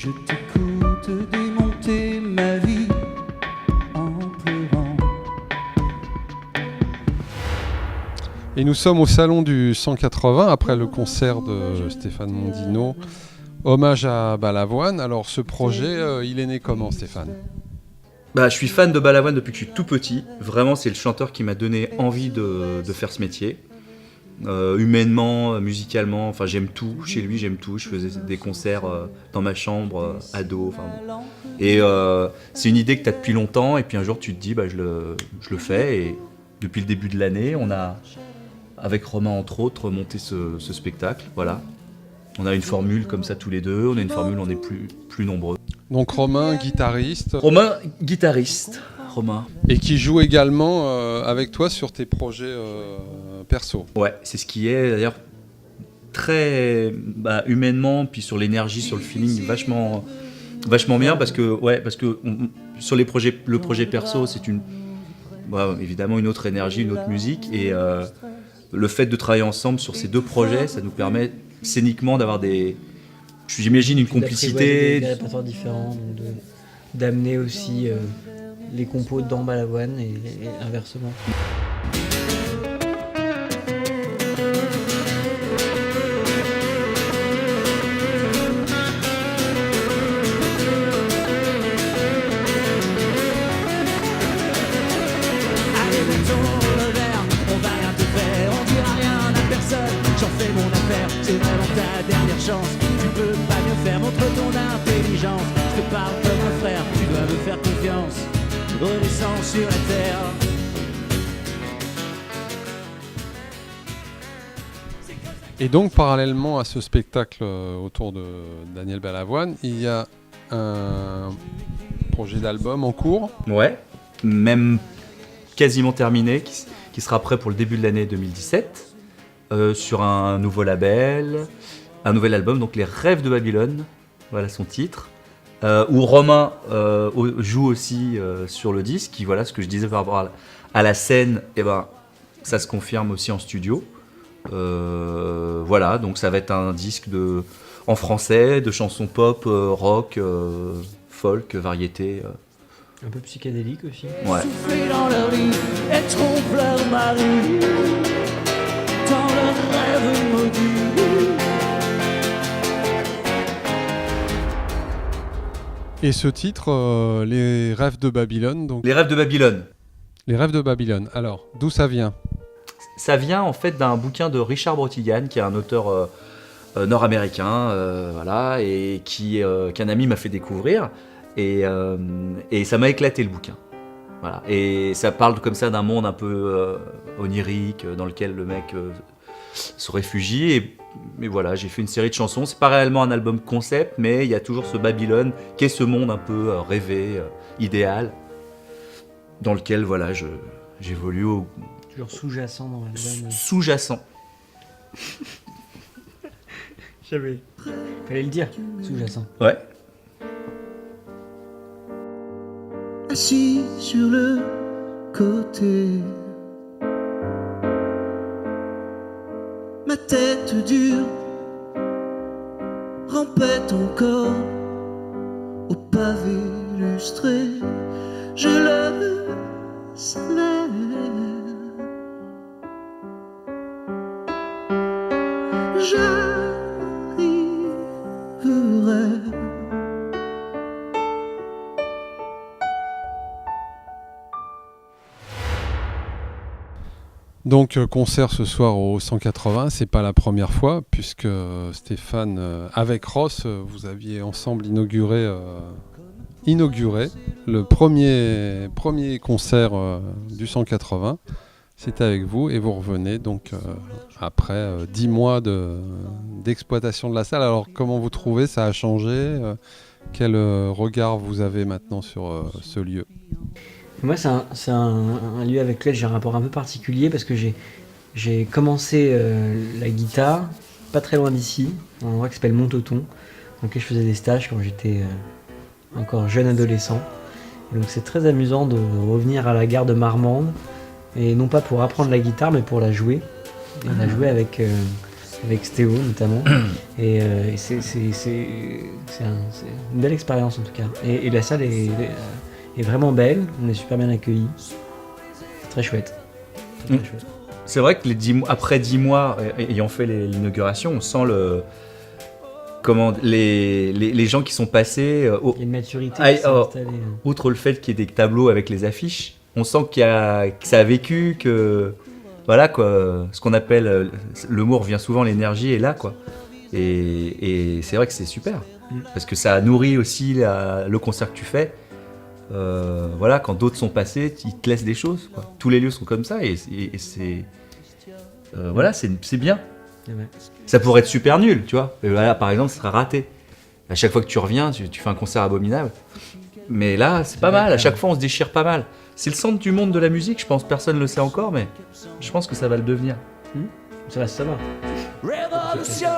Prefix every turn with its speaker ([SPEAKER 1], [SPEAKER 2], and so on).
[SPEAKER 1] Je t'écoute démonter ma vie en pleurant.
[SPEAKER 2] Et nous sommes au salon du 180 après le concert de Stéphane Mondino. Hommage à Balavoine. Alors ce projet, il est né comment, Stéphane ?
[SPEAKER 3] Je suis fan de Balavoine depuis que je suis tout petit. Vraiment, c'est le chanteur qui m'a donné envie de faire ce métier. Humainement, musicalement, enfin j'aime tout. Chez lui, j'aime tout. Je faisais des concerts dans ma chambre, ado. Et c'est une idée que tu as depuis longtemps. Et puis un jour, tu te dis, je le fais. Et depuis le début de l'année, on a, avec Romain entre autres, monté ce spectacle. Voilà. On a une formule comme ça tous les deux. On a une formule, on est plus nombreux.
[SPEAKER 2] Donc Romain, guitariste.
[SPEAKER 3] Romain, guitariste. Romain.
[SPEAKER 2] Et qui joue également avec toi sur tes projets perso.
[SPEAKER 3] Ouais, c'est ce qui est d'ailleurs très humainement, puis sur l'énergie, sur le feeling, vachement bien parce que sur le projet perso, c'est évidemment une autre énergie, une autre musique et le fait de travailler ensemble sur ces deux projets, ça nous permet scéniquement d'avoir j'imagine une complicité.
[SPEAKER 4] Des répertoires différents, donc d'amener aussi les compos dans Balavoine et inversement.
[SPEAKER 1] Allez, mettons le verre, on va rien te faire, on dira rien à personne. J'en fais mon affaire, c'est vraiment ta dernière chance. Tu peux pas mieux faire, montre ton intelligence. Je te parle comme un frère, tu dois me faire confiance. Redescends sur la terre.
[SPEAKER 2] Et donc, parallèlement à ce spectacle autour de Daniel Balavoine, il y a un projet d'album en cours.
[SPEAKER 3] Ouais, même quasiment terminé, qui sera prêt pour le début de l'année 2017, sur un nouveau label, un nouvel album, donc Les Rêves de Babylone, voilà son titre, où Romain joue aussi sur le disque, qui, voilà ce que je disais par rapport à la scène, ça se confirme aussi en studio. Voilà, donc ça va être un disque en français, de chansons pop, rock, folk, variété.
[SPEAKER 4] Un peu psychédélique aussi.
[SPEAKER 3] Ouais.
[SPEAKER 1] Souffler dans leur lit et trompe leur mari. Dans leur rêve maudit.
[SPEAKER 2] Et ce titre, Les Rêves de Babylone. Donc...
[SPEAKER 3] Les Rêves de Babylone.
[SPEAKER 2] Les Rêves de Babylone. Alors, d'où ça vient ?
[SPEAKER 3] Ça vient en fait d'un bouquin de Richard Brotigan, qui est un auteur nord-américain, voilà, et qu'un ami m'a fait découvrir, et ça m'a éclaté le bouquin. Voilà. Et ça parle comme ça d'un monde un peu onirique, dans lequel le mec se réfugie. Mais voilà, j'ai fait une série de chansons. C'est pas réellement un album concept, mais il y a toujours ce Babylone, qui est ce monde un peu rêvé, idéal, dans lequel voilà, j'évolue
[SPEAKER 4] Toujours sous-jacent dans l'album.
[SPEAKER 3] Sous-jacent.
[SPEAKER 4] Fallait le dire, sous-jacent.
[SPEAKER 3] Ouais.
[SPEAKER 1] Assis sur le côté, ma tête dure rampait encore au pavé illustré. Je le savais. J'arriverai.
[SPEAKER 2] Donc concert ce soir au 180, c'est pas la première fois puisque Stéphane, avec Ross, vous aviez ensemble inauguré le premier concert du 180. C'était avec vous et vous revenez donc après 10 mois d'exploitation de la salle. Alors comment vous trouvez, ça a changé quel regard vous avez maintenant sur ce lieu ?
[SPEAKER 4] Moi, c'est un lieu avec lequel j'ai un rapport un peu particulier parce que j'ai commencé la guitare pas très loin d'ici, dans un endroit qui s'appelle Montauton, dans lequel je faisais des stages quand j'étais encore jeune adolescent. Et donc c'est très amusant de revenir à la gare de Marmande, et non pas pour apprendre la guitare, mais pour la jouer. Et on a joué avec avec Stéo notamment. Et c'est une belle expérience en tout cas. Et la salle est vraiment belle, on est super bien accueillis. C'est très chouette. C'est très chouette.
[SPEAKER 3] C'est vrai que après 10 mois ayant fait l'inauguration, on sent les gens qui sont passés.
[SPEAKER 4] Il y a une maturité qui s'est installée.
[SPEAKER 3] Outre le fait qu'il y ait des tableaux avec les affiches, on sent que ça a vécu, que voilà quoi, ce qu'on appelle le mot revient souvent, l'énergie est là quoi. Et c'est vrai que c'est super parce que ça nourrit aussi le concert que tu fais. Voilà, quand d'autres sont passés, ils te laissent des choses quoi. Tous les lieux sont comme ça et c'est voilà, c'est bien.
[SPEAKER 4] Ouais.
[SPEAKER 3] Ça pourrait être super nul, tu vois. Et voilà, par exemple, ce sera raté. À chaque fois que tu reviens, tu fais un concert abominable. Mais là, c'est pas mal. À chaque fois, on se déchire pas mal. C'est le centre du monde de la musique. Je pense que personne ne le sait encore, mais je pense que ça va le devenir.
[SPEAKER 4] Ça va.
[SPEAKER 1] Révolution.